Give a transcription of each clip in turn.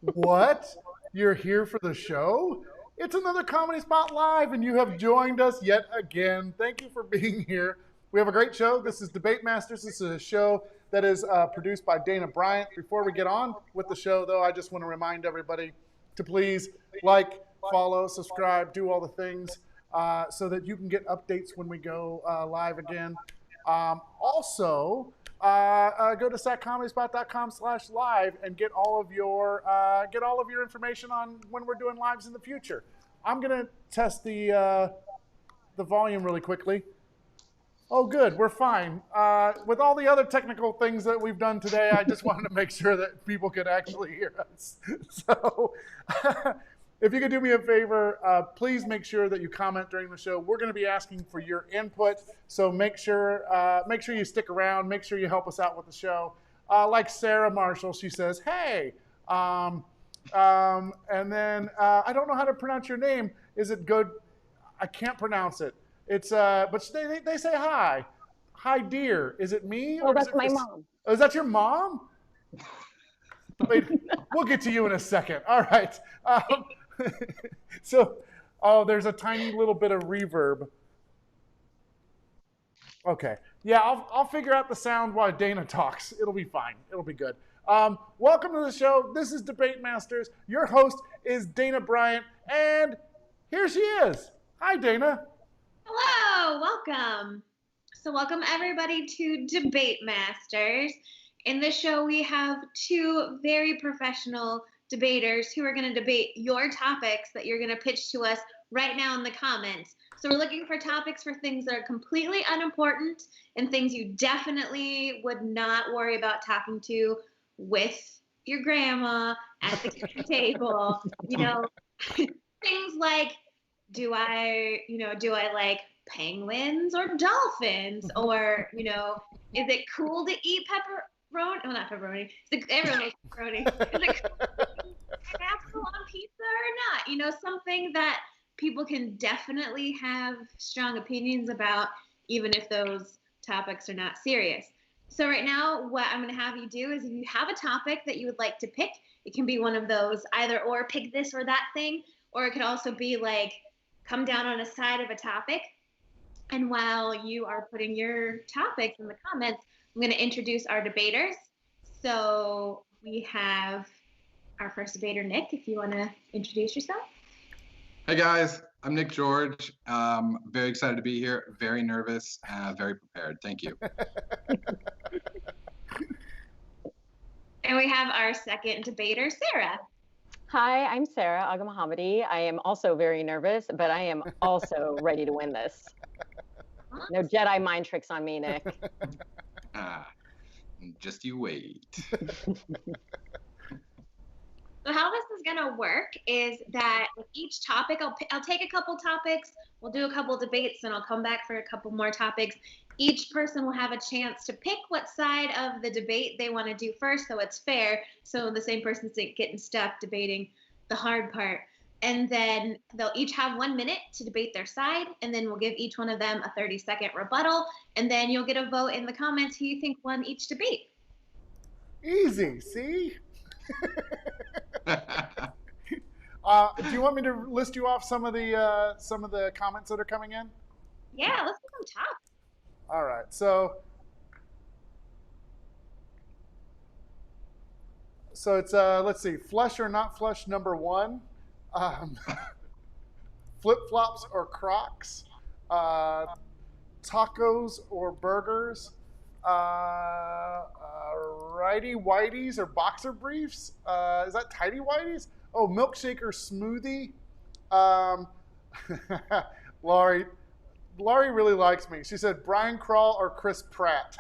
What? You're here for the show? It's another Comedy Spot Live, and you have joined us yet again. Thank you for being here. We have a great show. This is Debate Masters. This is a show that is produced by Dayna Bryant. Before we get on with the show, though, I just want to remind everybody to please like, follow, subscribe, do all the things so that you can get updates when we go live again. Also, go to satcomedyspot.com/live and get all of your information on when we're doing lives in the future. I'm gonna test the volume really quickly. Oh, good, we're fine. With all the other technical things that we've done today, I just wanted to make sure that people could actually hear us. So, if you could do me a favor, please make sure that you comment during the show. We're going to be asking for your input, so make sure you stick around. Make sure you help us out with the show. Like Sara Marshall, she says, "Hey," and then I don't know how to pronounce your name. Is it good? I can't pronounce it. It's but they say hi. Hi, dear. Is it me? Oh, that's my mom. Oh, is that your mom? Wait, we'll get to you in a second. All right. So, there's a tiny little bit of reverb. Okay. Yeah, I'll figure out the sound while Dayna talks. It'll be fine. It'll be good. Welcome to the show. This is Debate Masters. Your host is Dayna Bryant, and here she is. Hi, Dayna. Hello, welcome. So welcome everybody to Debate Masters. In this show, we have two very professional debaters who are going to debate your topics that you're going to pitch to us right now in the comments. So we're looking for topics for things that are completely unimportant and things you definitely would not worry about talking to with your grandma at the kitchen table. You know, things like, do I like penguins or dolphins? Or, is it cool to eat pepperoni? Well, not pepperoni. Everyone knows pepperoni. Is it cool to eat pineapple on pizza or not? Something that people can definitely have strong opinions about, even if those topics are not serious. So right now, what I'm going to have you do is if you have a topic that you would like to pick, it can be one of those either or, pick this or that thing, or it could also be like come down on a side of a topic. And while you are putting your topics in the comments, I'm going to introduce our debaters. So we have our first debater, Nick, if you want to introduce yourself. Hey guys, I'm Nick George. Very excited to be here, very nervous, very prepared. Thank you. And we have our second debater, Sara. Hi, I'm Sara Agha-Mohammadi. I am also very nervous, but I am also ready to win this. No Jedi mind tricks on me, Nick. Just you wait. So how this is going to work is that with each topic, I'll take a couple topics, we'll do a couple debates, and I'll come back for a couple more topics. Each person will have a chance to pick what side of the debate they want to do first, so it's fair, so the same person's getting stuck debating the hard part. And then they'll each have 1 minute to debate their side, and then we'll give each one of them a 30-second rebuttal, and then you'll get a vote in the comments who you think won each debate. Easy, see? Do you want me to list you off some of the comments that are coming in? Yeah, let's go on top. All right, so it's let's see, flush or not flush number 1, flip-flops or Crocs, tacos or burgers, righty-whities or boxer briefs. Is that tighty-whities? Oh, milkshake or smoothie. Laurie really likes me. She said Brian Crawl or Chris Pratt.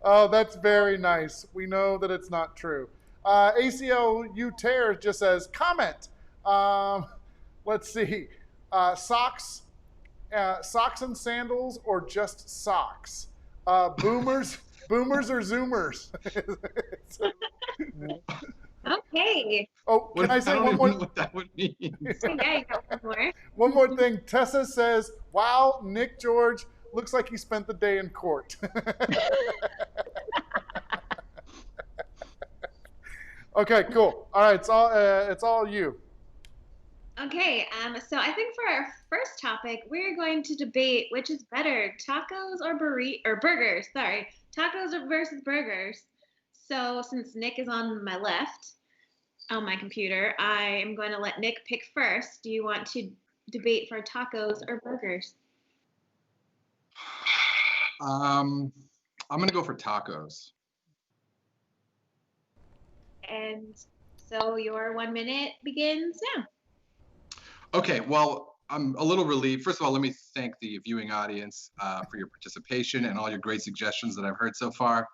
Oh, that's very nice. We know that it's not true. ACLU Tear just says, comment. Let's see. Socks and sandals or just socks? Boomers or Zoomers? Okay. Oh, can I say one more? What that would mean. Yeah, you got one more. One more thing. Tessa says, wow, Nick George looks like he spent the day in court. Okay, cool. All right, it's all you. Okay, so I think for our first topic, we're going to debate which is better, tacos or burgers. Sorry, tacos versus burgers. So since Nick is on my left on my computer, I am going to let Nick pick first. Do you want to debate for tacos or burgers? I'm gonna go for tacos. And so your 1 minute begins now. Okay, well, I'm a little relieved. First of all, let me thank the viewing audience for your participation and all your great suggestions that I've heard so far.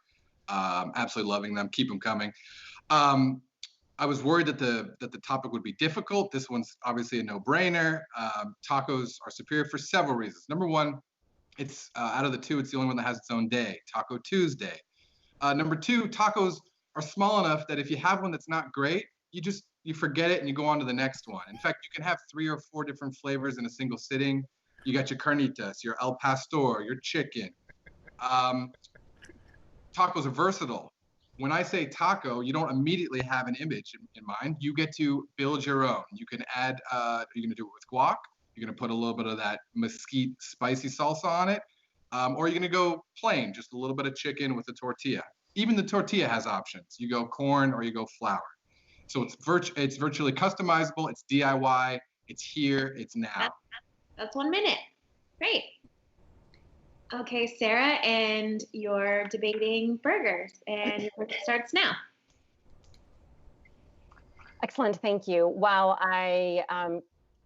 Absolutely loving them. Keep them coming. Um, I was worried that the topic would be difficult. This one's obviously a no-brainer. Tacos are superior for several reasons. Number one, it's out of the two, it's the only one that has its own day, Taco Tuesday. Number two, tacos are small enough that if you have one that's not great, you forget it and you go on to the next one. In fact, you can have 3 or 4 different flavors in a single sitting. You got your carnitas, your el pastor, your chicken. Tacos are versatile. When I say taco, you don't immediately have an image in mind. You get to build your own. You can add, you're gonna do it with guac. You're gonna put a little bit of that mesquite spicy salsa on it. Or you're gonna go plain, just a little bit of chicken with a tortilla. Even the tortilla has options. You go corn or you go flour. So it's virtually customizable. It's DIY. It's here. It's now. That's 1 minute. Great. Okay, Sarah, and you're debating burgers, and your question starts now. Excellent, thank you. While I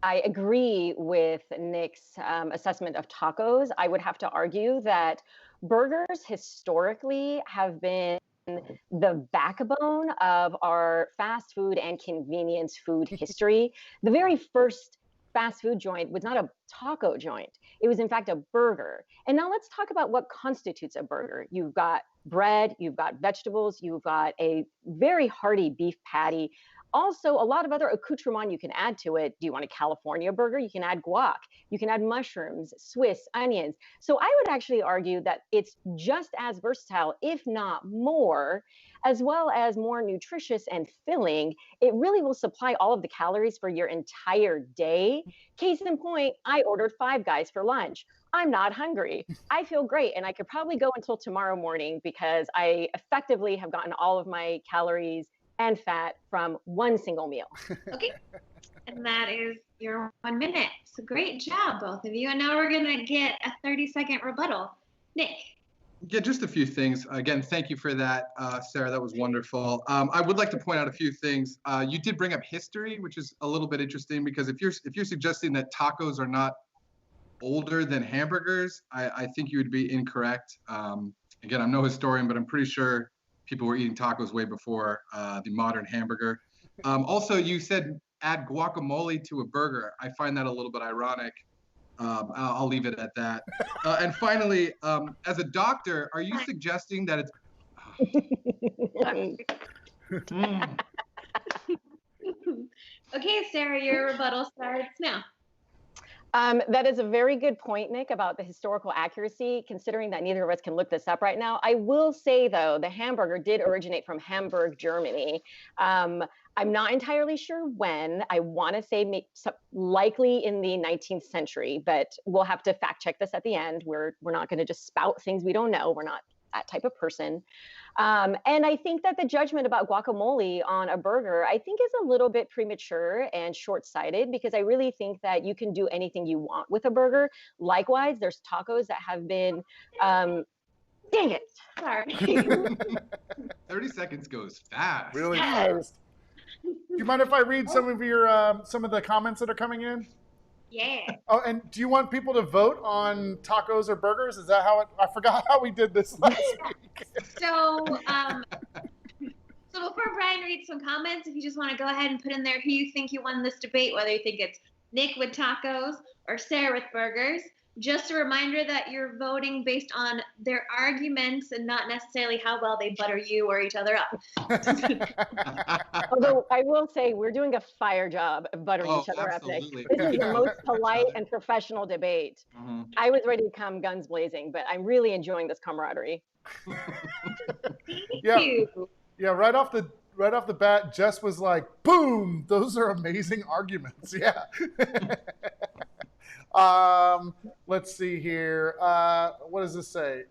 agree with Nick's assessment of tacos, I would have to argue that burgers historically have been the backbone of our fast food and convenience food history. The very first fast food joint was not a taco joint. It was in fact a burger. And now let's talk about what constitutes a burger. You've got bread, you've got vegetables, you've got a very hearty beef patty. Also, a lot of other accoutrement you can add to it. Do you want a California burger? You can add guac. You can add mushrooms, Swiss, onions. So I would actually argue that it's just as versatile, if not more, as well as more nutritious and filling. It really will supply all of the calories for your entire day. Case in point, I ordered Five Guys for lunch. I'm not hungry. I feel great. And I could probably go until tomorrow morning because I effectively have gotten all of my calories and fat from one single meal. Okay. And that is your 1 minute. So great job, both of you. And now we're going to get a 30-second rebuttal. Nick. Yeah, just a few things. Again, thank you for that, Sarah. That was wonderful. I would like to point out a few things. You did bring up history, which is a little bit interesting because if you're suggesting that tacos are not older than hamburgers, I think you would be incorrect. Again, I'm no historian, but I'm pretty sure people were eating tacos way before the modern hamburger. Also, you said add guacamole to a burger. I find that a little bit ironic. I'll leave it at that. And finally, as a doctor, are you suggesting that it's... Okay, Sarah, your rebuttal starts now. That is a very good point, Nick, about the historical accuracy, considering that neither of us can look this up right now. I will say, though, the hamburger did originate from Hamburg, Germany. I'm not entirely sure when. I want to say likely in the 19th century, but we'll have to fact check this at the end. We're not going to just spout things we don't know. We're not that type of person. And I think that the judgment about guacamole on a burger, I think is a little bit premature and short-sighted because I really think that you can do anything you want with a burger. Likewise, there's tacos that have been, dang it, sorry. 30 seconds goes fast. Really fast. Do you mind if I read some of the comments that are coming in? Yeah. Oh, and do you want people to vote on tacos or burgers? Is that how it? I forgot how we did this last week. So before Brian reads some comments, if you just want to go ahead and put in there who you think you won this debate, whether you think it's Nick with tacos or Sarah with burgers. Just a reminder that you're voting based on their arguments and not necessarily how well they butter you or each other up. Although I will say we're doing a fire job of buttering each other up. This is the most polite and professional debate. Mm-hmm. I was ready to come guns blazing, but I'm really enjoying this camaraderie. Yeah, right off right off the bat, Jess was like, boom, those are amazing arguments. Yeah. Let's see here. What does this say?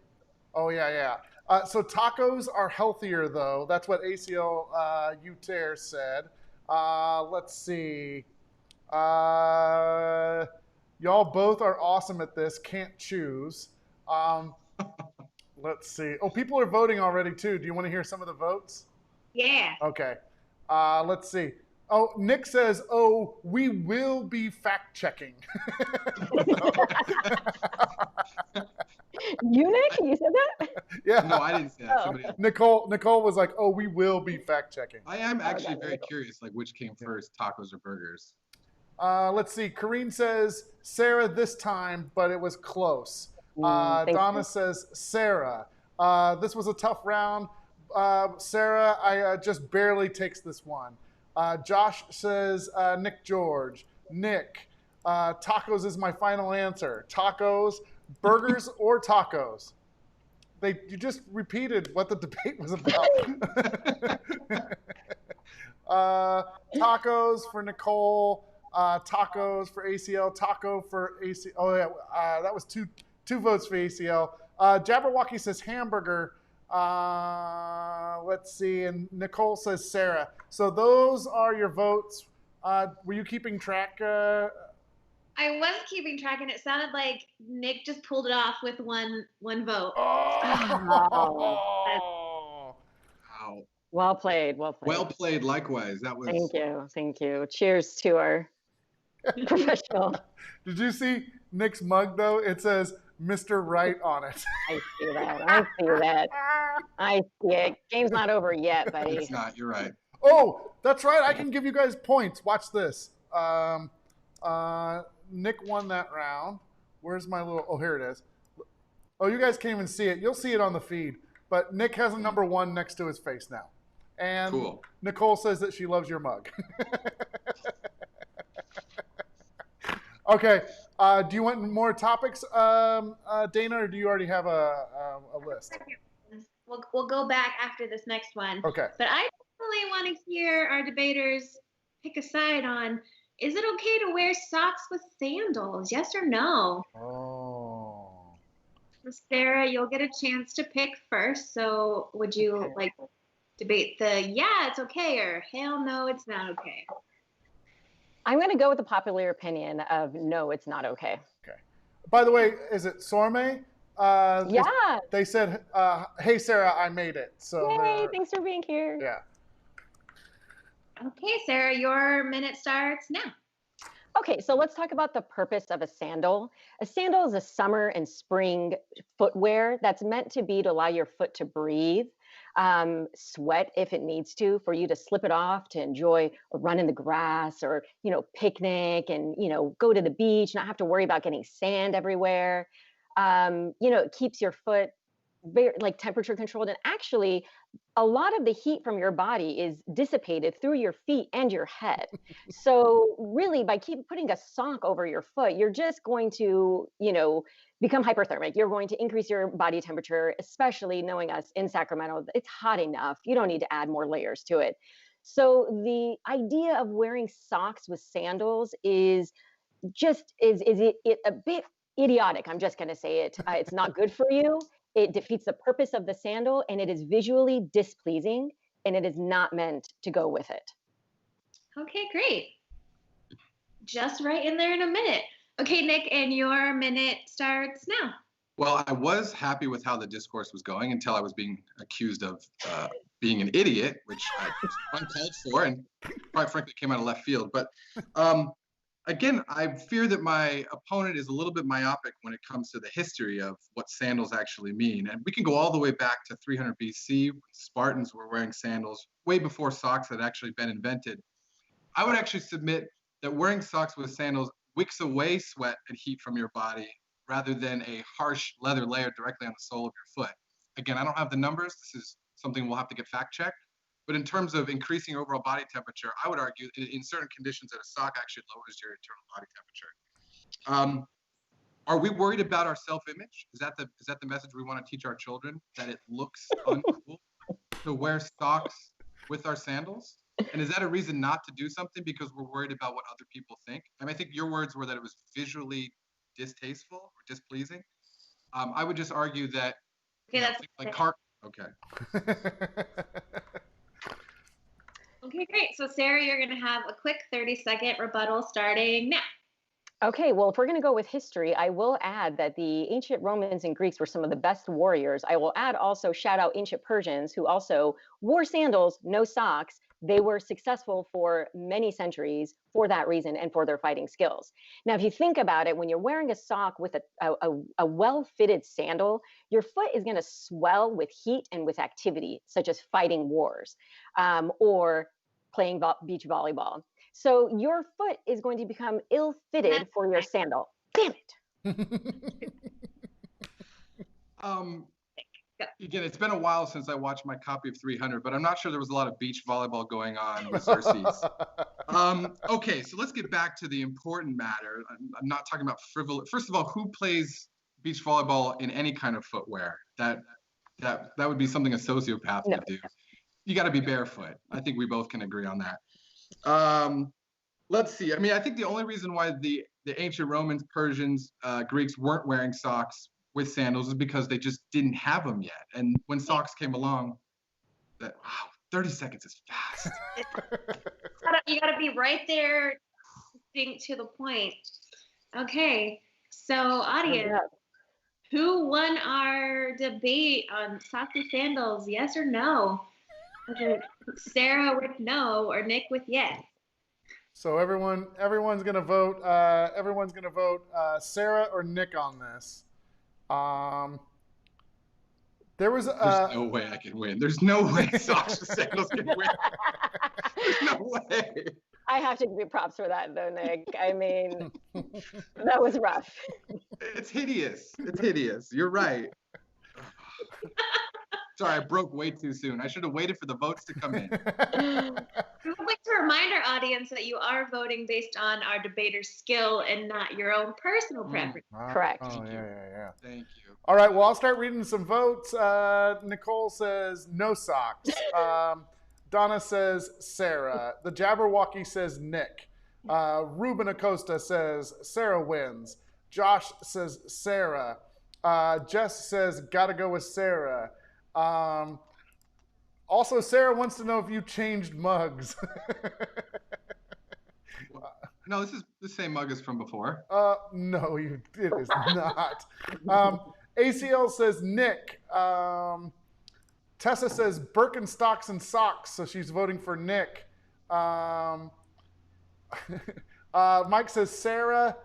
Oh, yeah. So tacos are healthier, though. That's what ACL Uter said. Let's see. Y'all both are awesome at this. Can't choose. Let's see. Oh, people are voting already, too. Do you want to hear some of the votes? Yeah. Okay. Let's see. Oh, Nick says, oh, we will be fact checking. You, Nick? You said that? Yeah. No, I didn't say that. Oh. Somebody else. Nicole was like, oh, we will be fact checking. I am actually Okay. very curious, like which came first, tacos or burgers? Let's see. Kareen says Sara this time, but it was close. Thank Donna you. says Sara. This was a tough round. Sara, I just barely takes this one. Josh says Nick George. Nick, tacos is my final answer. Tacos, burgers, or tacos? You just repeated what the debate was about. Tacos for Nicole. Tacos for ACL. Taco for ACL. Oh yeah, that was two votes for ACL. Jabberwocky says hamburger. Let's see, and Nicole says Sara. So those are your votes. Were you keeping track? I was keeping track, and it sounded like Nick just pulled it off with one vote. Oh. Wow. Well played. Well played. Well played. Likewise, that was. Thank you. Thank you. Cheers to our professional. Did you see Nick's mug though? It says Mr. Right on it. I see that. I see that. I see it. Game's not over yet, buddy. It's not. You're right. Oh, that's right. I can give you guys points. Watch this. Nick won that round. Where's my little? Oh, here it is. Oh, you guys can't even see it. You'll see it on the feed. But Nick has a number 1 next to his face now. And Cool. Nicole says that she loves your mug. Okay. Do you want more topics, Dayna, or do you already have a list? We'll go back after this next one. Okay. But I definitely want to hear our debaters pick a side on, is it okay to wear socks with sandals? Yes or no? Oh. Sara, you'll get a chance to pick first. So would you like debate the yeah, it's okay, or hell no, it's not okay? I'm going to go with the popular opinion of no, it's not okay. Okay. By the way, is it Sorme? Yeah. They said, hey, Sara, I made it. So Yay, thanks for being here. yeah. Okay, Sara, your minute starts now. Okay, so let's talk about the purpose of a sandal. A sandal is a summer and spring footwear that's meant to be to allow your foot to breathe, sweat if it needs to, for you to slip it off to enjoy a run in the grass, or, picnic, and, go to the beach, not have to worry about getting sand everywhere. It keeps your foot very temperature controlled, and actually a lot of the heat from your body is dissipated through your feet and your head. So really, by putting a sock over your foot, you're just going to, become hyperthermic. You're going to increase your body temperature, especially knowing us in Sacramento, it's hot enough. You don't need to add more layers to it. So the idea of wearing socks with sandals is a bit idiotic. I'm just going to say it. It's not good for you. It defeats the purpose of the sandal, and it is visually displeasing, and it is not meant to go with it. Okay, great. Just right in there in a minute. Okay, Nick, and your minute starts now. Well, I was happy with how the discourse was going until I was being accused of being an idiot, which I was uncalled for and quite frankly came out of left field. But again, I fear that my opponent is a little bit myopic when it comes to the history of what sandals actually mean. And we can go all the way back to 300 BC, when Spartans were wearing sandals, way before socks had actually been invented. I would actually submit that wearing socks with sandals wicks away sweat and heat from your body rather than a harsh leather layer directly on the sole of your foot. Again, I don't have the numbers. This is something we'll have to get fact checked. But in terms of increasing your overall body temperature, I would argue in certain conditions that a sock actually lowers your internal body temperature. Are we worried about our self-image? Is that the message we want to teach our children, that it looks uncool to wear socks with our sandals? And is that a reason not to do something because we're worried about what other people think? I mean, I think your words were that it was visually distasteful or displeasing. I would just argue that, Okay, you know, that's things like car. Okay. okay, great. So Sarah, you're gonna have a quick 30-second rebuttal starting now. Okay, well, if we're going to go with history, I will add that the ancient Romans and Greeks were some of the best warriors. I will add also shout out ancient Persians who also wore sandals, no socks. They were successful for many centuries for that reason and for their fighting skills. Now, if you think about it, when you're wearing a sock with a well-fitted sandal, your foot is going to swell with heat and with activity, such as fighting wars or playing beach volleyball. So your foot is going to become ill-fitted for your sandal. Damn it. Again, it's been a while since I watched my copy of 300, but I'm not sure there was a lot of beach volleyball going on with Xerxes. Okay, so let's get back to the important matter. I'm not talking about frivolous. First of all, who plays beach volleyball in any kind of footwear? That would be something a sociopath would do. You got to be barefoot. I think we both can agree on that. Let's see. I mean, I think the only reason why the ancient Romans, Persians, Greeks weren't wearing socks with sandals is because they just didn't have them yet. And when socks came along, 30 seconds is fast. You gotta be right there, to the point. Okay, so audience, who won our debate on socks with sandals? Yes or no? Okay, Sarah with no or Nick with yes. So everyone's gonna vote. Everyone's gonna vote Sarah or Nick on this. There's no way I can win. There's no way socks with sandals can win. There's no way. I have to give you props for that, though, Nick. I mean, that was rough. It's hideous. It's hideous. You're right. Sorry, I broke way too soon. I should have waited for the votes to come in. We would like to remind our audience that you are voting based on our debater's skill and not your own personal preference. Correct. Oh, yeah. Thank you. All right, well, I'll start reading some votes. Nicole says no socks. Donna says Sarah. The Jabberwocky says Nick. Ruben Acosta says Sarah wins. Josh says Sarah. Jess says gotta go with Sarah. Also, Sarah wants to know if you changed mugs. No, this is the same mug as from before. No, it is not. ACL says Nick. Tessa says Birkenstocks and socks, so she's voting for Nick. Mike says Sarah.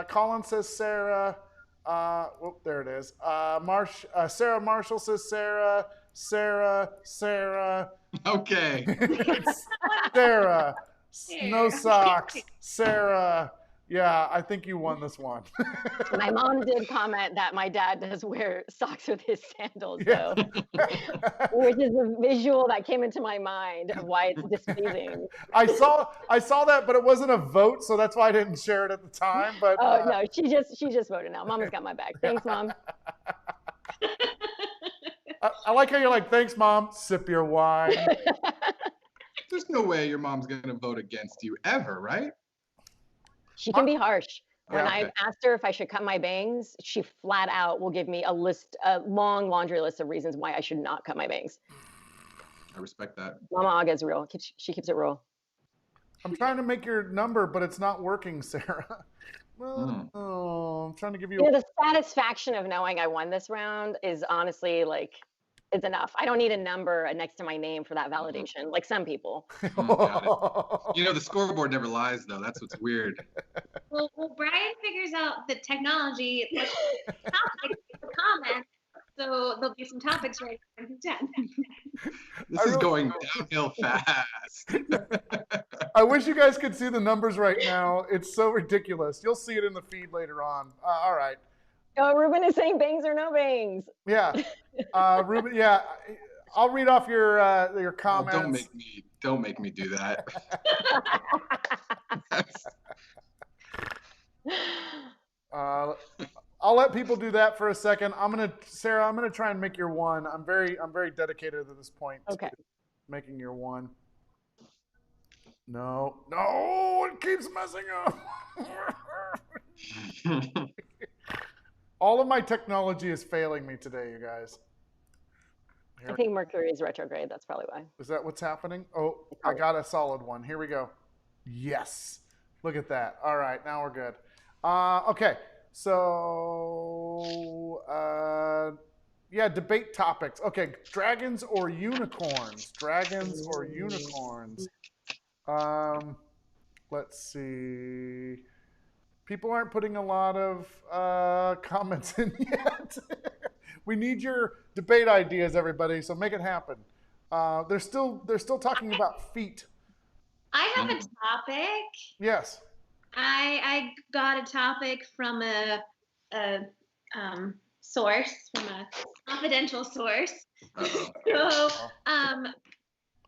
Colin says Sarah. There it is. Sarah Marshall says Sarah. Sarah. Okay. Sarah. No socks. Sarah. Yeah, I think you won this one. My mom did comment that my dad does wear socks with his sandals, though, which is a visual that came into my mind of why it's displeasing. I saw that, but it wasn't a vote, so that's why I didn't share it at the time. But no, she just voted now. Mama's got my back. Thanks, Mom. I like how you're like, thanks, Mom. Sip your wine. There's no way your mom's gonna vote against you ever, right? She can be harsh. When Okay. I asked her if I should cut my bangs, she flat out will give me a long laundry list of reasons why I should not cut my bangs. I respect that. Mama Aga is real. She keeps it real. I'm trying to make your number, but it's not working, Sarah. Oh, I'm trying to give you. The satisfaction of knowing I won this round is honestly like, it's enough. I don't need a number next to my name for that validation, like some people. Got it. You know, the scoreboard never lies, though. That's what's weird. Well, Brian figures out the technology, topics, the comments, so there'll be some topics right from 10. This is going downhill fast. I wish you guys could see the numbers right now. It's so ridiculous. You'll see it in the feed later on. All right. Oh, Ruben is saying bangs or no bangs. Yeah. Ruben, yeah. I'll read off your comments. Well, don't make me do that. I'll let people do that for a second. Sarah, I'm gonna try and make your one. I'm very dedicated at this point. Okay. Making your one. No, no, it keeps messing up. All of my technology is failing me today, you guys. I think Mercury is retrograde. That's probably why. Is that what's happening? Oh, I got a solid one. Here we go. Yes. Look at that. All right, now we're good. Okay, so yeah, debate topics. Okay, dragons or unicorns? Dragons or unicorns? Let's see. People aren't putting a lot of comments in yet. We need your debate ideas, everybody. So make it happen. They're still talking about feet. I have a topic. Yes. I got a topic from a source, from a confidential source. So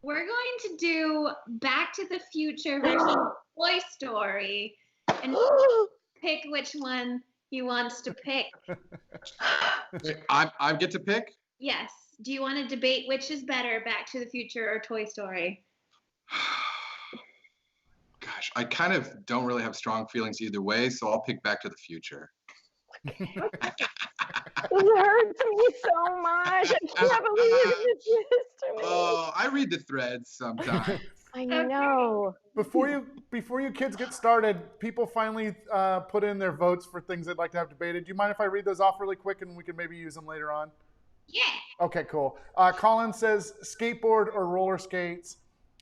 we're going to do Back to the Future versus Toy Story, and pick which one he wants to pick. I get to pick? Yes. Do you want to debate which is better, Back to the Future or Toy Story? Gosh, I kind of don't really have strong feelings either way, so I'll pick Back to the Future. This hurts me so much. I can't believe you did this to me. Oh, I read the threads sometimes. I know. Before you kids get started, people finally put in their votes for things they'd like to have debated. Do you mind if I read those off really quick and we can maybe use them later on? Yeah. Okay, cool. Colin says skateboard or roller skates.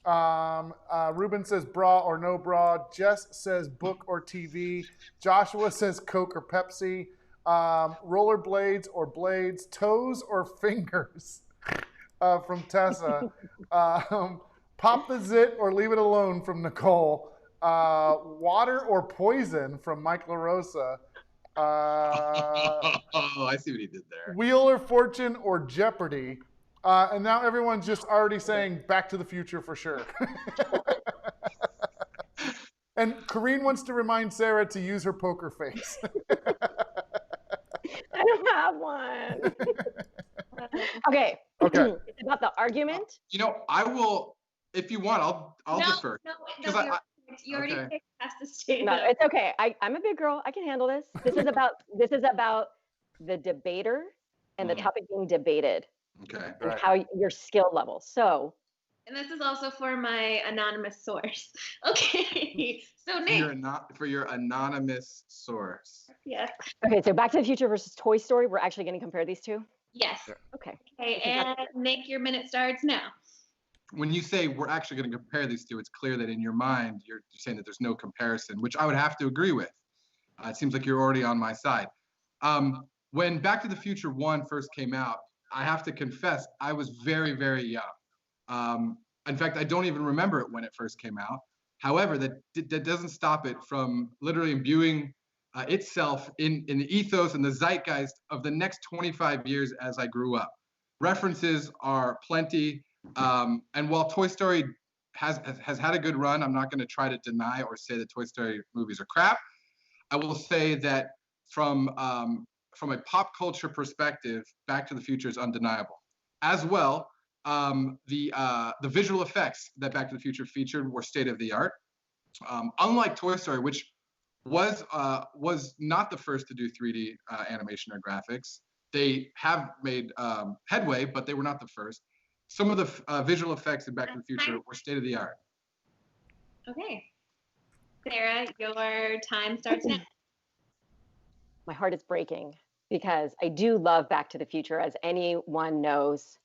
Ruben says bra or no bra. Jess says book or TV. Joshua says Coke or Pepsi. Rollerblades or blades. Toes or fingers from Tessa. Pop the zit or leave it alone from Nicole. Water or poison from Mike LaRosa. Oh, I see what he did there. Wheel or Fortune or Jeopardy. And now everyone's just already saying Back to the Future for sure. And Corrine wants to remind Sarah to use her poker face. I don't have one. Okay. Okay. It's about the argument. You know, I will, if you want, I'll defer. No, you already okay. picked has to stay. No, it's okay. I'm a big girl. I can handle this. This is about the debater and the topic being debated. Okay. And Right. how your skill level. So. And this is also for my anonymous source. Okay. So Nick. For your anonymous source. Yes. Okay, so Back to the Future versus Toy Story. We're actually going to compare these two? Yes. Okay. Okay, and Nick, your minute starts now. When you say we're actually going to compare these two, it's clear that in your mind you're saying that there's no comparison, which I would have to agree with. It seems like you're already on my side. When Back to the Future 1 first came out, I have to confess, I was very, very young. In fact, I don't even remember it when it first came out. However, that doesn't stop it from literally imbuing itself in the ethos and the zeitgeist of the next 25 years as I grew up. References are plenty. And while Toy Story has had a good run, I'm not going to try to deny or say that Toy Story movies are crap. I will say that from a pop culture perspective, Back to the Future is undeniable. As well, the visual effects that Back to the Future featured were state of the art. Unlike Toy Story, which was not the first to do 3D animation or graphics, they have made headway, but they were not the first. Some of the visual effects in Back to the Future were state of the art. Okay. Sarah, your time starts now. My heart is breaking because I do love Back to the Future, as anyone knows.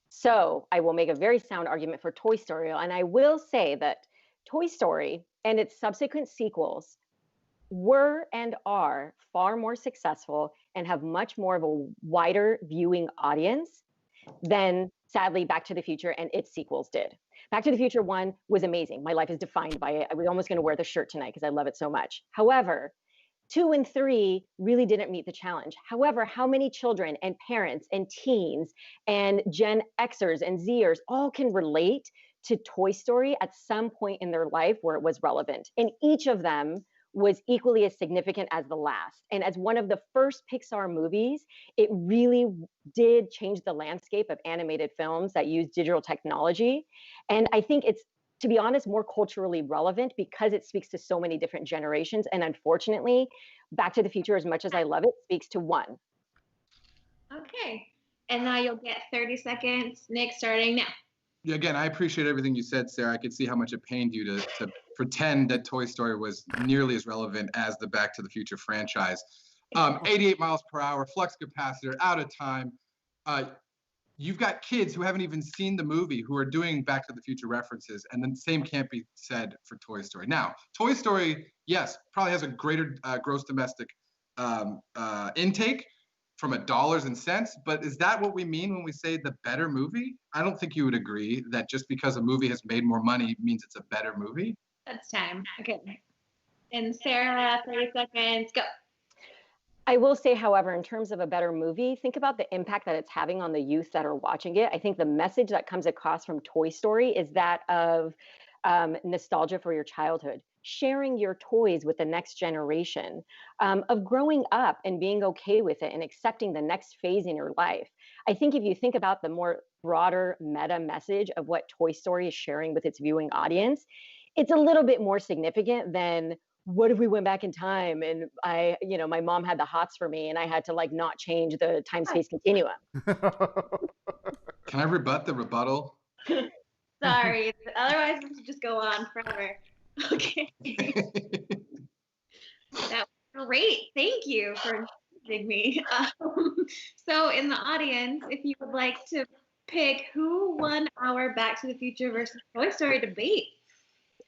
So I will make a very sound argument for Toy Story. And I will say that Toy Story and its subsequent sequels were and are far more successful and have much more of a wider viewing audience than, sadly, Back to the Future and its sequels did. Back to the Future 1 was amazing. My life is defined by it. I was almost going to wear the shirt tonight because I love it so much. However, 2 and 3 really didn't meet the challenge. However, how many children and parents and teens and Gen Xers and Zers all can relate to Toy Story at some point in their life where it was relevant? And each of them was equally as significant as the last. And as one of the first Pixar movies, it really did change the landscape of animated films that use digital technology. And I think it's, to be honest, more culturally relevant because it speaks to so many different generations. And unfortunately, Back to the Future, as much as I love it, speaks to one. Okay. And now you'll get 30 seconds. Nick, starting now. Yeah, again, I appreciate everything you said, Sarah. I could see how much it pained you to pretend that Toy Story was nearly as relevant as the Back to the Future franchise. 88 miles per hour, flux capacitor, out of time. You've got kids who haven't even seen the movie who are doing Back to the Future references, and the same can't be said for Toy Story. Now, Toy Story, yes, probably has a greater gross domestic intake from a dollars and cents, but is that what we mean when we say the better movie? I don't think you would agree that just because a movie has made more money means it's a better movie. That's time. Okay. And Sarah, 30 seconds, go. I will say, however, in terms of a better movie, think about the impact that it's having on the youth that are watching it. I think the message that comes across from Toy Story is that of nostalgia for your childhood, sharing your toys with the next generation, of growing up and being okay with it and accepting the next phase in your life. I think if you think about the more broader meta message of what Toy Story is sharing with its viewing audience, it's a little bit more significant than what if we went back in time and my mom had the hots for me and I had to like not change the time-space continuum. Can I rebut the rebuttal? Sorry, otherwise this would just go on forever. Okay. That was great. Thank you for encouraging me. So in the audience, if you would like to pick who won our Back to the Future versus Toy Story debate.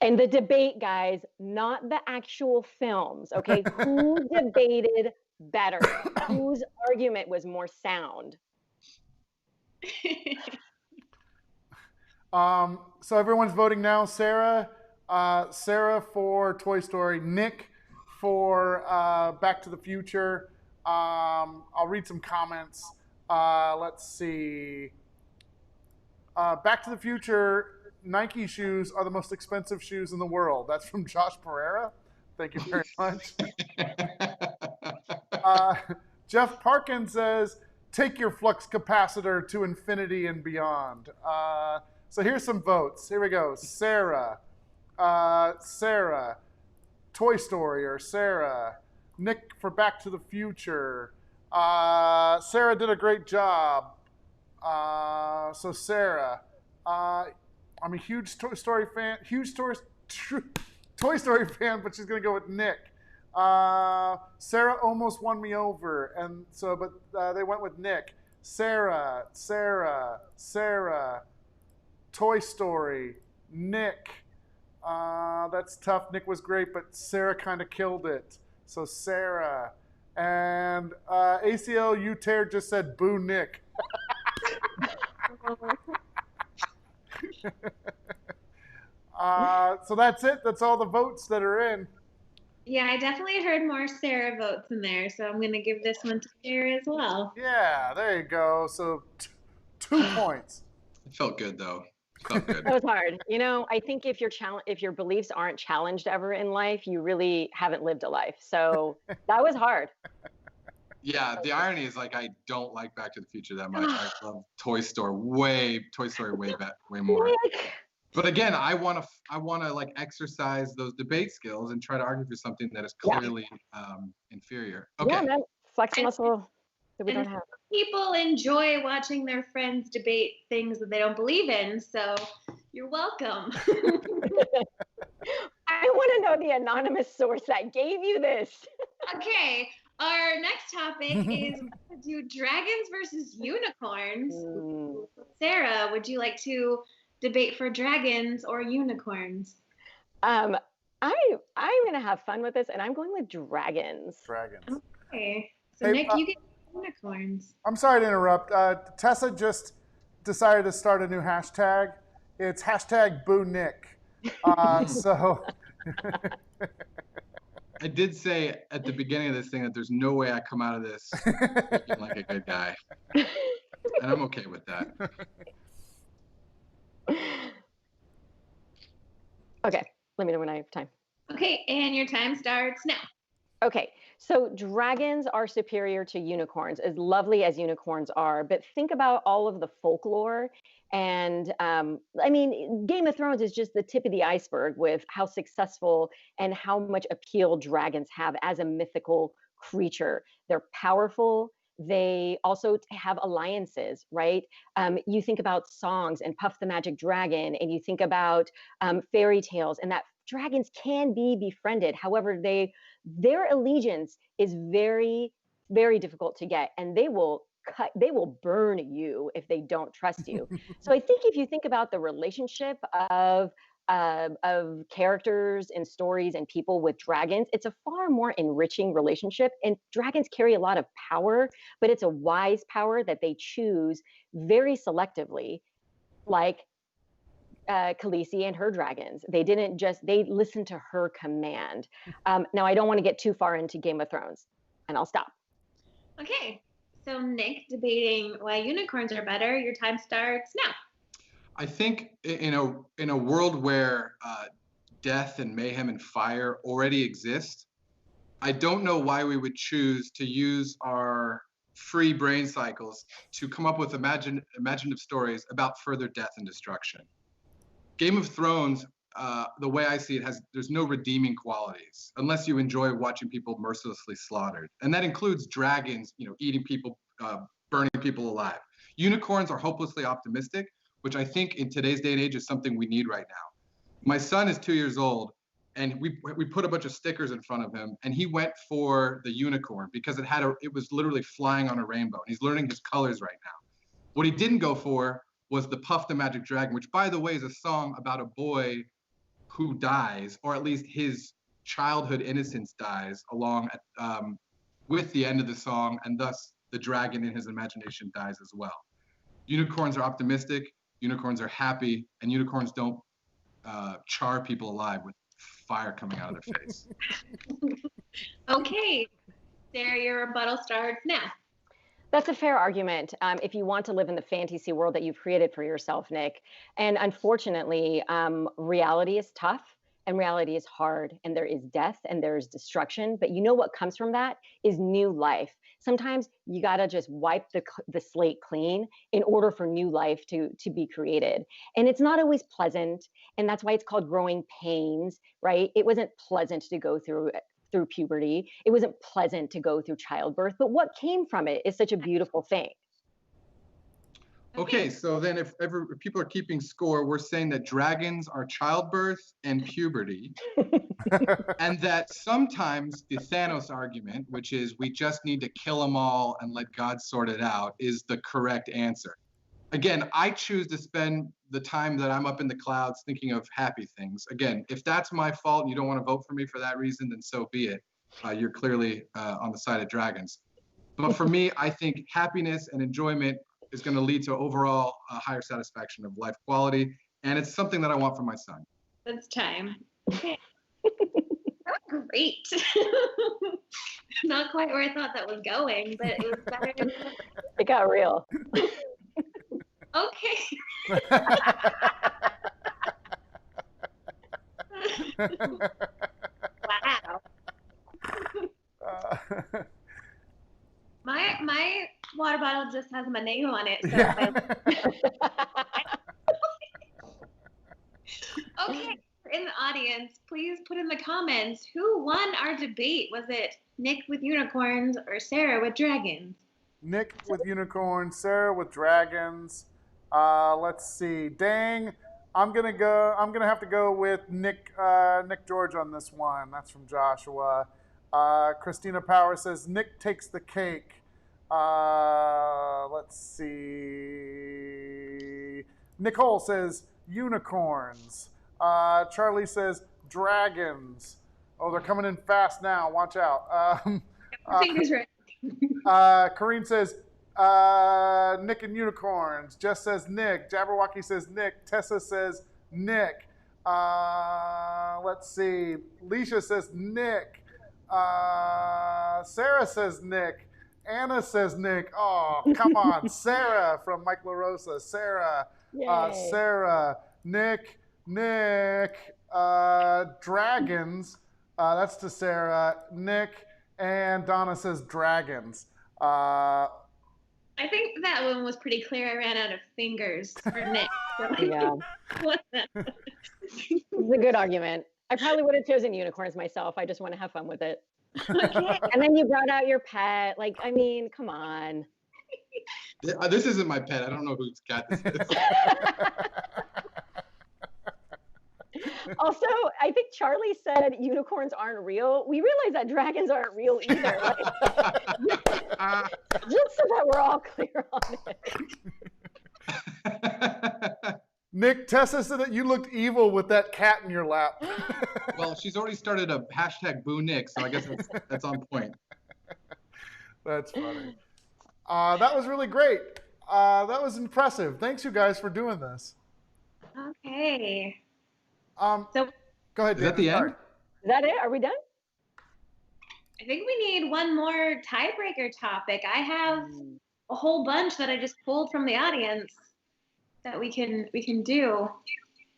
And the debate, guys, not the actual films, okay? Who debated better? Whose argument was more sound? So everyone's voting now. Sarah for Toy Story, Nick for Back to the Future. I'll read some comments. Let's see. Back to the Future, Nike shoes are the most expensive shoes in the world. That's from Josh Pereira. Thank you very much. Jeff Parkin says, take your flux capacitor to infinity and beyond. So here's some votes. Here we go. Sarah, Toy Story or Sarah, Nick for Back to the Future. Sarah did a great job. So Sarah, I'm a huge Toy Story fan, Toy Story fan, but she's gonna go with Nick. Sarah almost won me over, and so, but they went with Nick. Sarah, Toy Story, Nick. That's tough. Nick was great, but Sarah kind of killed it. So Sarah. And ACL Uter just said, boo Nick. So that's it. That's all the votes that are in. Yeah, I definitely heard more Sarah votes in there, so I'm going to give this one to Sarah as well. Yeah, there you go. So 2 points. It felt good, though. It felt good. That was hard. I think if your beliefs aren't challenged ever in life, you really haven't lived a life. So that was hard. Yeah, the irony is like I don't like Back to the Future that much. I love Toy Story way more. But again, I want to like exercise those debate skills and try to argue for something that is clearly inferior. Okay. Yeah, man, flex muscle that we don't have. People enjoy watching their friends debate things that they don't believe in, so you're welcome. I want to know the anonymous source that gave you this. Okay, our next topic is do dragons versus unicorns. Sarah, would you like to debate for dragons or unicorns? I'm gonna have fun with this, and I'm going with dragons. Dragons. Okay, so hey, Nick, you get unicorns. I'm sorry to interrupt. Tessa just decided to start a new hashtag. It's hashtag Boo Nick. So. I did say at the beginning of this thing that there's no way I come out of this looking like a good guy, and I'm okay with that. Okay, let me know when I have time. Okay, and your time starts now. Okay, so dragons are superior to unicorns, as lovely as unicorns are. But think about all of the folklore. And I mean, Game of Thrones is just the tip of the iceberg with how successful and how much appeal dragons have as a mythical creature. They're powerful. They also have alliances, right? You think about songs and Puff the Magic Dragon, and you think about fairy tales, and that dragons can be befriended. However, their allegiance is very, very difficult to get, and they will burn you if they don't trust you. So I think if you think about the relationship of characters and stories and people with dragons, it's a far more enriching relationship. And dragons carry a lot of power, but it's a wise power that they choose very selectively, like Khaleesi and her dragons. They didn't just, they listened to her command. Now, I don't want to get too far into Game of Thrones, and I'll stop. Okay, so Nick debating why unicorns are better. Your time starts now. I think in a world where death and mayhem and fire already exist, I don't know why we would choose to use our free brain cycles to come up with imaginative stories about further death and destruction. Game of Thrones, the way I see it, there's no redeeming qualities unless you enjoy watching people mercilessly slaughtered, and that includes dragons, eating people, burning people alive. Unicorns are hopelessly optimistic, which I think in today's day and age is something we need right now. My son is 2 years old, and we put a bunch of stickers in front of him, and he went for the unicorn because it was literally flying on a rainbow, and he's learning his colors right now. What he didn't go for was the Puff the Magic Dragon, which, by the way, is a song about a boy who dies, or at least his childhood innocence dies along with the end of the song, and thus the dragon in his imagination dies as well. Unicorns are optimistic, unicorns are happy, and unicorns don't char people alive with fire coming out of their face. Okay, Sarah, your rebuttal starts now. That's a fair argument if you want to live in the fantasy world that you've created for yourself, Nick. And unfortunately, reality is tough and reality is hard, and there is death and there's destruction. But you know what comes from that is new life. Sometimes you got to just wipe the slate clean in order for new life to be created. And it's not always pleasant. And that's why it's called growing pains, right? It wasn't pleasant to go through puberty. It wasn't pleasant to go through childbirth, but what came from it is such a beautiful thing. Okay, so then if people are keeping score, we're saying that dragons are childbirth and puberty, and that sometimes the Thanos argument, which is we just need to kill them all and let God sort it out, is the correct answer. Again, I choose to spend the time that I'm up in the clouds thinking of happy things. Again, if that's my fault and you don't want to vote for me for that reason, then so be it. You're clearly on the side of dragons. But for me, I think happiness and enjoyment is going to lead to overall higher satisfaction of life quality. And it's something that I want for my son. That's time. Okay. Great. Not quite where I thought that was going, but it was better. It got real. Okay. Wow. My water bottle just has my name on it. So okay, in the audience, please put in the comments who won our debate. Was it Nick with unicorns or Sarah with dragons? Nick with unicorns, Sarah with dragons. Let's see. Dang, I'm gonna have to go with Nick George on this one. That's from Joshua. Christina Power says Nick takes the cake. Let's see. Nicole says unicorns. Charlie says dragons. Oh, they're coming in fast now. Watch out. Fingers right. Corrine says Nick and unicorns. Jess says Nick. Jabberwocky says Nick. Tessa says Nick. Let's see. Leisha says Nick. Sarah says Nick. Anna says Nick. Oh, come on. Sarah from Mike LaRosa. Sarah. Sarah. Nick. Nick, dragons. That's to Sarah. Nick and Donna says dragons. Uh, I think that one was pretty clear. I ran out of fingers for Nick. So Yeah, it's a good argument. I probably would have chosen unicorns myself. I just want to have fun with it. Okay. And then you brought out your pet. Like, I mean, come on. This isn't my pet. I don't know whose cat this is. Also, I think Charlie said unicorns aren't real. We realize that dragons aren't real either. Just so that we're all clear on it. Nick, Tessa said that you looked evil with that cat in your lap. Well, she's already started a hashtag Boo Nick, so I guess that's on point. That's funny. That was really great. That was impressive. Thanks, you guys, for doing this. Okay. So, go ahead. Is that the end? Is that it? Are we done? I think we need one more tiebreaker topic. I have a whole bunch that I just pulled from the audience that we can do.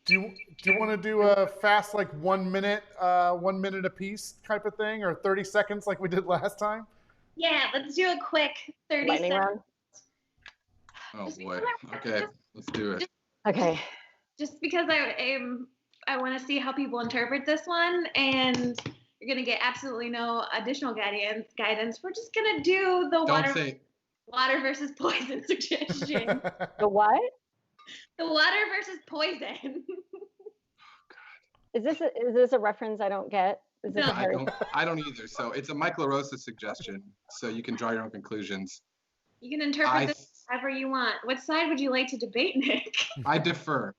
Do you want to do a fast, like 1 minute, 1 minute a piece type of thing, or 30 seconds like we did last time? Yeah, let's do a quick 30 Lightning seconds. round? Oh boy. Okay, let's do it. Okay. Just because I want to see how people interpret this one, and you're gonna get absolutely no additional guidance. We're just gonna do the water versus poison suggestion. The what? The water versus poison. Is this a reference I don't get? Is this No. a Harry? I don't either. So it's a Michael LaRosa suggestion. So you can draw your own conclusions. You can interpret this however you want. What side would you like to debate, Nick? I defer.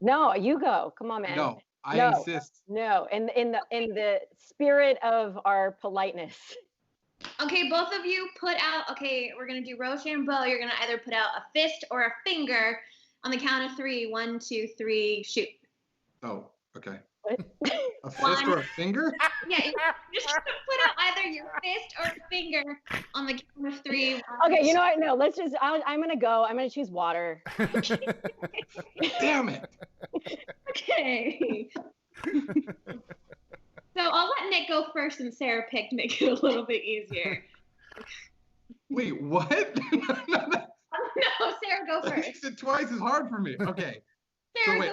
No, you go. Come on, man. No, I insist. No, in the spirit of our politeness. Okay, both of you put out. Okay, we're gonna do Rochambeau. You're gonna either put out a fist or a finger on the count of 3. 1, 2, 3, shoot. Oh, okay. What? A fist or a finger? Yeah, you just put out either your fist or a finger on the count of 3. Okay, you know what? No, let's just. I'm gonna go. I'm gonna choose water. Damn it. Okay. So I'll let Nick go first, and Sarah picked, make it a little bit easier. Wait, what? No, Sarah, go That first. makes it twice as hard for me. Okay. Sarah, So wait,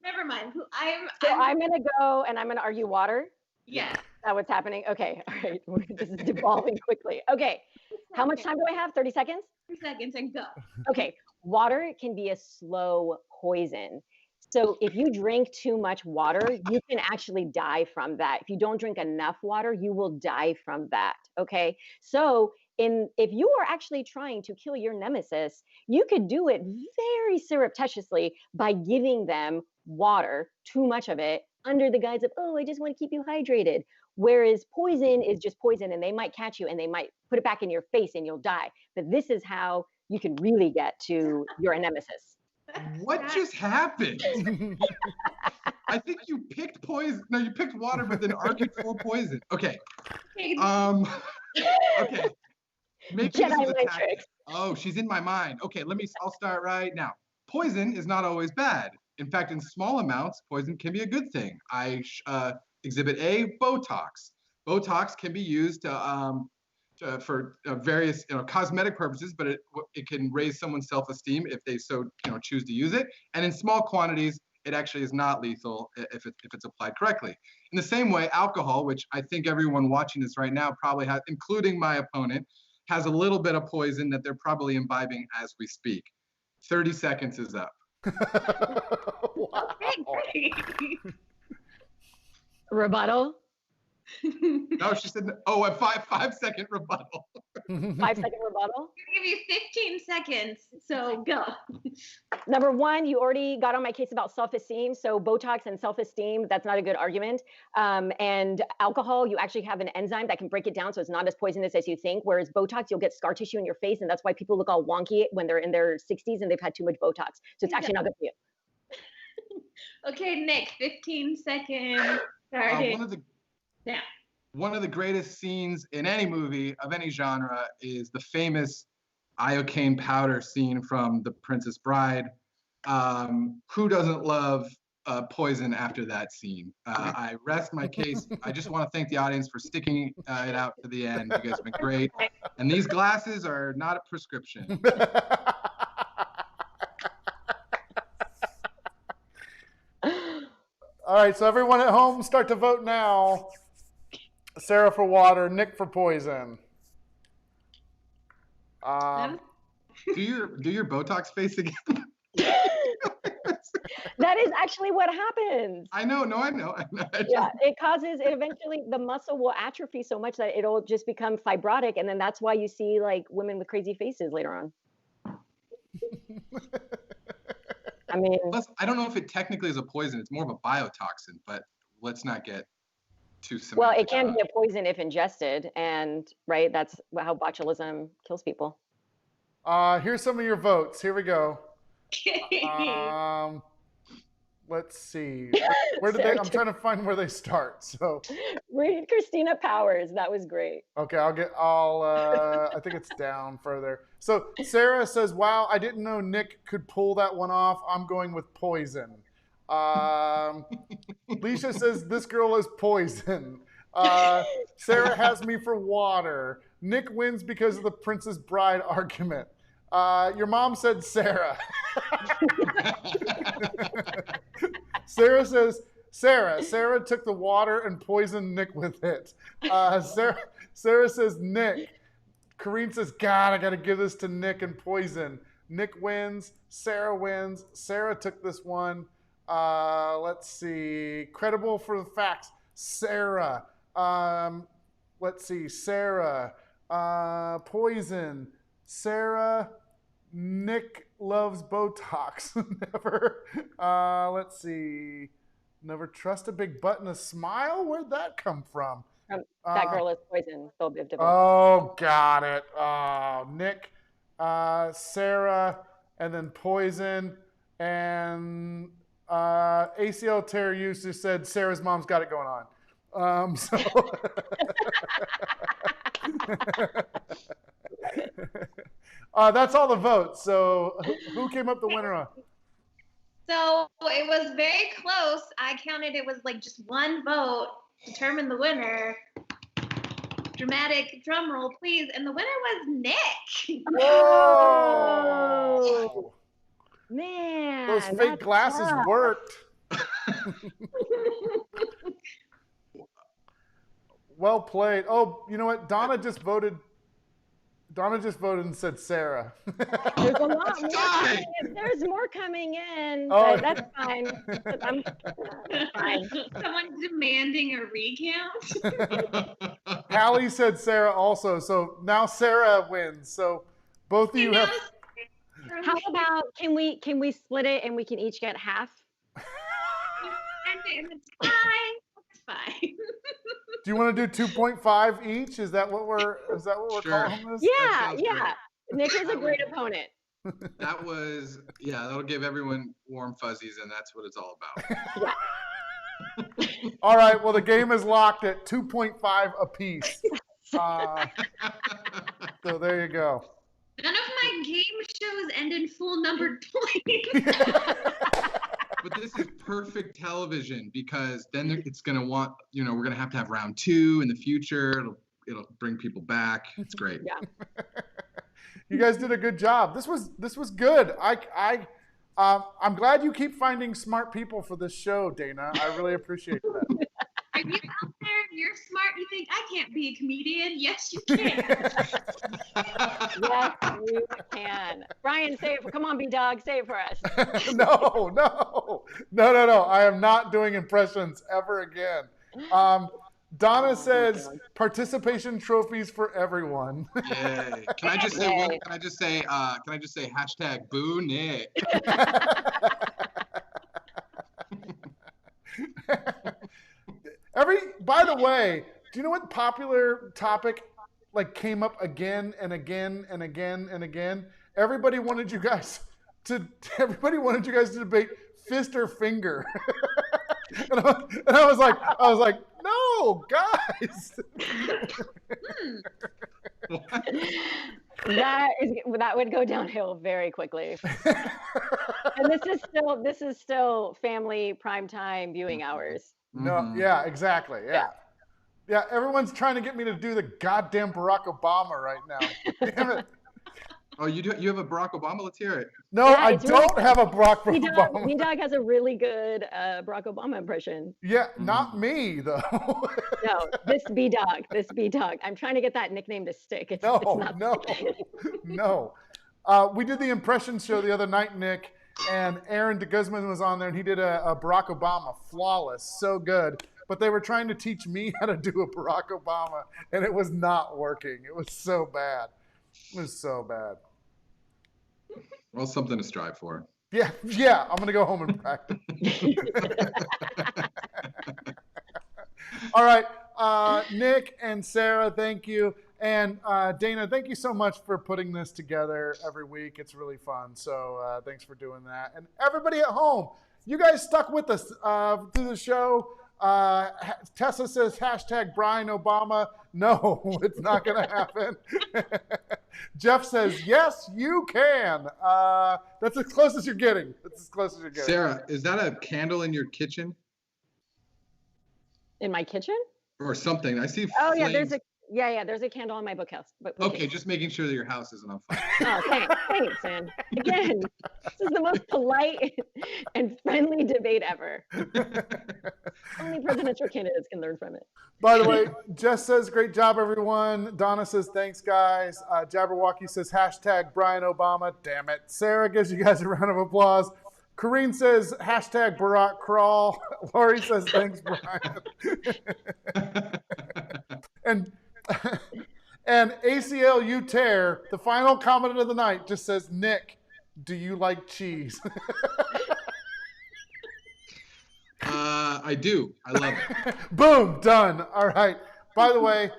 never mind. I'm gonna go, and I'm gonna argue water. Yeah. Is that what's happening? Okay, all right. This is devolving quickly. Okay, how much time do I have? 30 seconds? 3 seconds and go. Okay, water can be a slow poison. So if you drink too much water, you can actually die from that. If you don't drink enough water, you will die from that. Okay. So if you are actually trying to kill your nemesis, you could do it very surreptitiously by giving them water, too much of it, under the guise of, oh, I just want to keep you hydrated. Whereas poison is just poison, and they might catch you and they might put it back in your face and you'll die. But this is how you can really get to your nemesis. What just happened? I think you picked poison. No, you picked water, but then argued for poison. Okay. Okay. Maybe this is a tactic. Oh, she's in my mind. Okay, I'll start right now. Poison is not always bad. In fact, in small amounts, poison can be a good thing. Exhibit A, Botox. Botox can be used for various cosmetic purposes, but it can raise someone's self-esteem if they so choose to use it. And in small quantities, it actually is not lethal if it's applied correctly. In the same way, alcohol, which I think everyone watching this right now probably has, including my opponent, has a little bit of poison that they're probably imbibing as we speak. 30 seconds is up. Wow. Rebuttal? No, she said, oh, a 5-second rebuttal. 5-second rebuttal? I'll give you 15 seconds, so go. Number one, you already got on my case about self-esteem. So Botox and self-esteem, that's not a good argument. And alcohol, you actually have an enzyme that can break it down, so it's not as poisonous as you think. Whereas Botox, you'll get scar tissue in your face, and that's why people look all wonky when they're in their 60s and they've had too much Botox. So it's actually not good for you. Okay, Nick, 15 seconds. Starting. One of the greatest scenes in any movie of any genre is the famous iocane powder scene from The Princess Bride. Who doesn't love Poison after that scene? I rest my case. I just want to thank the audience for sticking it out to the end. You guys have been great. And these glasses are not a prescription. All right, so everyone at home, start to vote now. Sara for water, Nick for poison. Um, do your Botox face again? That is actually what happens. I know. No, I know. Yeah, it eventually the muscle will atrophy so much that it'll just become fibrotic, and then that's why you see like women with crazy faces later on. I mean, plus, I don't know if it technically is a poison. It's more of a biotoxin, but let's not get too semantic. well, it can be a poison if ingested, and right, that's how botulism kills people. Here's some of your votes. Here we go. Let's see. Where did they? I'm trying to find where they start. So read Christina Powers. That was great. Okay, I think it's down further. So Sara says, "Wow, I didn't know Nick could pull that one off. I'm going with poison." Leisha says, "This girl is poison." Sara has me for water. Nick wins because of the Princess Bride argument. Your mom said Sara. Sara says, Sara took the water and poisoned Nick with it. Sara says Nick. Corrine says, God, I got to give this to Nick and poison. Nick wins. Sara wins. Sara took this one. Let's see. Credible for the facts. Sara. Let's see. Sara. Poison. Sara. Nick loves Botox. Never. Let's see. Never trust a big butt and a smile? Where'd that come from? That girl is poison. Oh, got it. Nick, Sara, and then poison. And ACL Terror used to said Sarah's mom's got it going on. That's all the votes. So who came up the winner on? So it was very close. I counted it was like just one vote determined the winner. Dramatic drum roll, please. And the winner was Nick. Whoa! Man, those fake glasses worked. Well played. Oh, you know what? Donna just voted and said Sara. There's a lot more coming in. There's more coming in, Oh. but that's fine. I'm fine. Someone demanding a recount. Hallie said Sara also, so now Sara wins. So both of you have. How about can we split it and we can each get half? And it's fine. It's fine. Do you want to do 2.5 each? Is that what we're Sure. calling this? Yeah. great. Nick is a great opponent. That was, that'll give everyone warm fuzzies, and that's what it's all about. All right. Well, the game is locked at 2.5 apiece. So there you go. None of my game shows end in full numbered points. But this is perfect television because then it's going to want, we're going to have round 2 in the future. It'll bring people back. It's great. Yeah. You guys did a good job. This was good. I'm glad you keep finding smart people for this show, Dayna. I really appreciate that. Are you out there and you're smart? You think I can't be a comedian? Yes, you can. Yes, you can. Brian, say it. Come on, B-Dog, say it for us. No. I am not doing impressions ever again. Donna says participation trophies for everyone. Yay. Can I just say Can I just say hashtag boo Nick? By the way, do you know what popular topic came up again and again and again and again? Everybody wanted you guys to debate fist or finger. and I was like, No, guys. That would go downhill very quickly. And this is still family primetime viewing hours. No, yeah, exactly. Yeah. Yeah, everyone's trying to get me to do the goddamn Barack Obama right now. Damn it. Oh, you do? You have a Barack Obama? Let's hear it. No, Yeah, I it's don't have a Barack B-Dog Obama. has a really good Barack Obama impression. Yeah, not me though. No, this B-Dog. I'm trying to get that nickname to stick. It's not sticking. No. We did the impression show the other night, Nick, and Aaron de Guzman was on there, and he did a Barack Obama, flawless, so good. But they were trying to teach me how to do a Barack Obama, and it was not working. It was so bad. It was so bad. Well, something to strive for. Yeah, I'm going to go home and practice. All right, Nick and Sara, thank you. And Dayna, thank you so much for putting this together every week. It's really fun. So thanks for doing that. And everybody at home, you guys stuck with us through the show. Tessa says hashtag Brian Obama. No, it's not going to happen. Jeff says, yes, you can. That's as close as you're getting. Sara, is that a candle in your kitchen? In my kitchen? Or something. I see Oh, flames. there's a candle on my bookhouse. Okay, just making sure that your house isn't on fire. Oh, thanks, man. Again, this is the most polite and friendly debate ever. Only presidential candidates can learn from it. By the way, Jess says, great job, everyone. Donna says, thanks, guys. Jabberwocky says, hashtag Brian Obama. Damn it. Sara gives you guys a round of applause. Corrine says, hashtag Barack Crawl. Lori says, thanks, Brian. And ACLU Tear, the final comment of the night, just says, Nick, do you like cheese? I do. I love it. Boom, done. All right. By the way,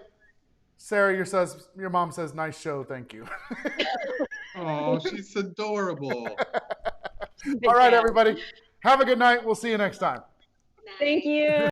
Sara, your mom says, nice show, thank you. Oh, she's adorable. All right, everybody. Have a good night. We'll see you next time. Thank you.